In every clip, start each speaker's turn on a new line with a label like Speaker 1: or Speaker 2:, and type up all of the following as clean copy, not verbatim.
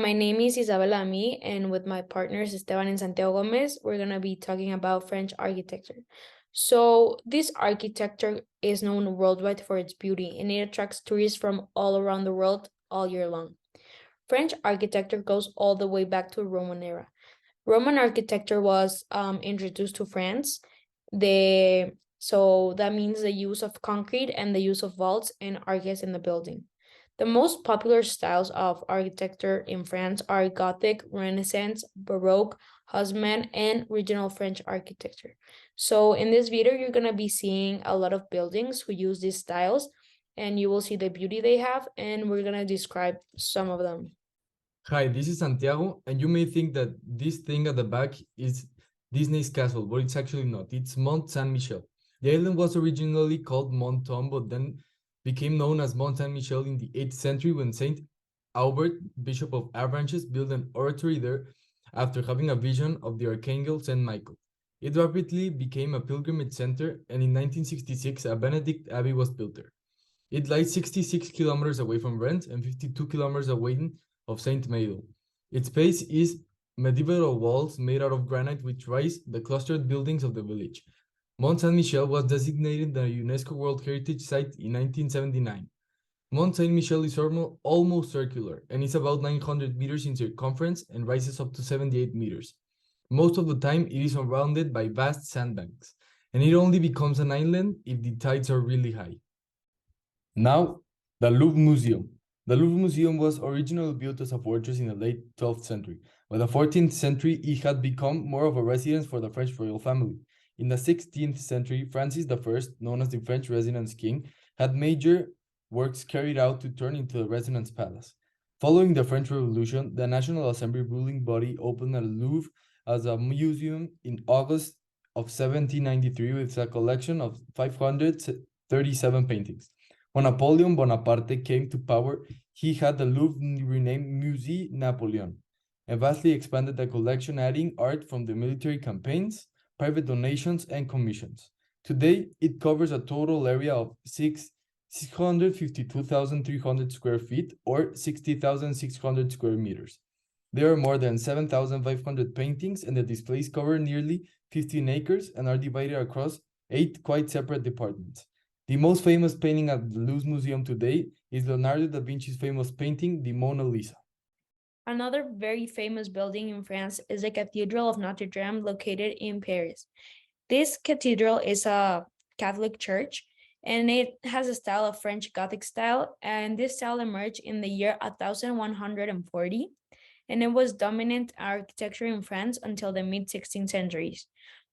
Speaker 1: my name is Isabella, and with my partners Esteban and Santiago Gomez, we're going to be talking about French architecture. So, this architecture is known worldwide for its beauty, and it attracts tourists from all around the world all year long. French architecture goes all the way back to the Roman era. Roman architecture was introduced to France. So that means the use of concrete and the use of vaults and arches in the building. The most popular styles of architecture in France are Gothic, Renaissance, Baroque, Haussmann, and regional French architecture. So in this video, you're gonna be seeing a lot of buildings who use these styles, and you will see the beauty they have, and we're gonna describe some of them.
Speaker 2: Hi, this is Santiago, and you may think that this thing at the back is Disney's castle, but it's actually not. It's Mont Saint-Michel. The island was originally called Mont Tom, but then became known as Mont Saint-Michel in the 8th century when Saint Aubert, Bishop of Avranches, built an oratory there after having a vision of the Archangel Saint Michael. It rapidly became a pilgrimage center, and in 1966, a Benedict Abbey was built there. It lies 66 kilometers away from Rennes and 52 kilometers away of Saint Malo. Its base is medieval walls made out of granite which rise the clustered buildings of the village. Mont Saint-Michel was designated the UNESCO World Heritage Site in 1979. Mont Saint-Michel is almost circular and is about 900 meters in circumference and rises up to 78 meters. Most of the time, it is surrounded by vast sandbanks, and it only becomes an island if the tides are really high. Now, the Louvre Museum. The Louvre Museum was originally built as a fortress in the late 12th century. By the 14th century, it had become more of a residence for the French royal family. In the 16th century, Francis I, known as the French Residence King, had major works carried out to turn into the Residence Palace. Following the French Revolution, the National Assembly ruling body opened the Louvre as a museum in August of 1793 with a collection of 537 paintings. When Napoleon Bonaparte came to power, he had the Louvre renamed Musée Napoleon and vastly expanded the collection, adding art from the military campaigns, private donations, and commissions. Today, it covers a total area of 652,300 square feet or 60,600 square meters. There are more than 7,500 paintings, and the displays cover nearly 15 acres and are divided across 8 quite separate departments. The most famous painting at the Louvre Museum today is Leonardo da Vinci's famous painting, the Mona Lisa.
Speaker 1: Another very famous building in France is the Cathedral of Notre Dame located in Paris. This cathedral is a Catholic church, and it has a style of French Gothic style, and this style emerged in the year 1140, and it was dominant architecture in France until the mid-16th centuries.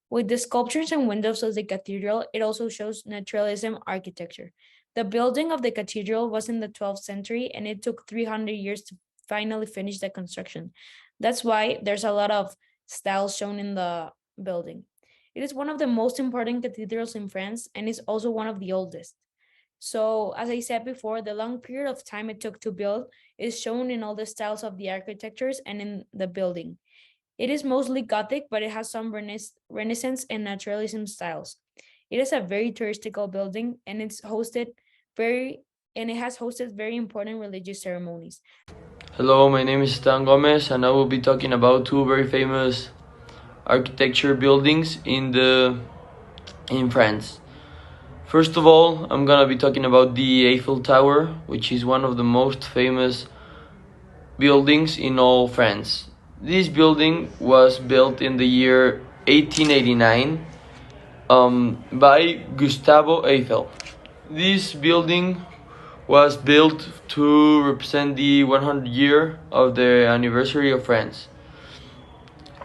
Speaker 1: With the sculptures and windows of the cathedral, it also shows naturalism architecture. The building of the cathedral was in the 12th century, and it took 300 years to finally finish the construction. That's why there's a lot of styles shown in the building. It is one of the most important cathedrals in France and is also one of the oldest. So, as I said before, the long period of time it took to build is shown in all the styles of the architectures and in the building. It is mostly Gothic, but it has some Renaissance and Naturalism styles. It is a very touristical building, and it has hosted very important religious ceremonies.
Speaker 3: Hello, my name is Esteban Gomez, and I will be talking about two very famous architecture buildings in France. First of all, I'm gonna be talking about the Eiffel Tower, which is one of the most famous buildings in all France. This building was built in the year 1889 by Gustave Eiffel. This building was built to represent the 100th year of the anniversary of France.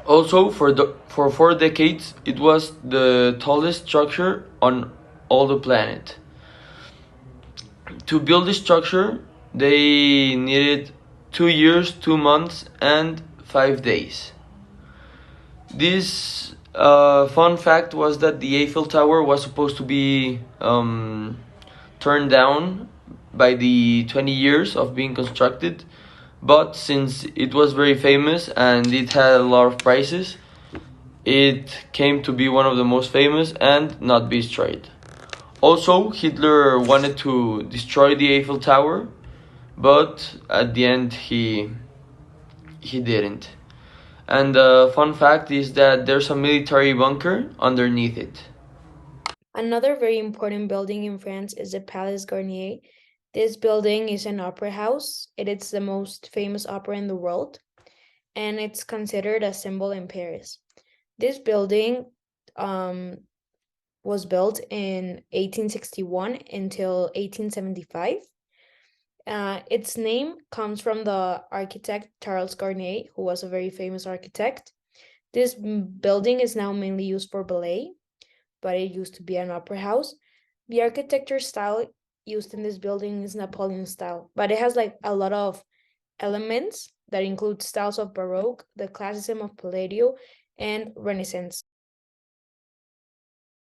Speaker 3: Also, for 4 decades, it was the tallest structure on all the planet. To build this structure, they needed 2 years, 2 months, and 5 days. This fun fact was that the Eiffel Tower was supposed to be turned down by the 20 years of being constructed, but since it was very famous and it had a lot of prizes, it came to be one of the most famous and not be destroyed. Also, Hitler wanted to destroy the Eiffel Tower, but at the end he he didn't. And the fun fact is that there's a military bunker underneath it.
Speaker 1: Another very important building in France is the Palace Garnier. This building is an opera house. It is the most famous opera in the world, and it's considered a symbol in Paris. This building was built in 1861 until 1875. Its name comes from the architect Charles Garnier, who was a very famous architect. This building is now mainly used for ballet, but it used to be an opera house. The architecture style used in this building is Napoleon style, but it has like a lot of elements that include styles of Baroque, the classicism of Palladio, and Renaissance.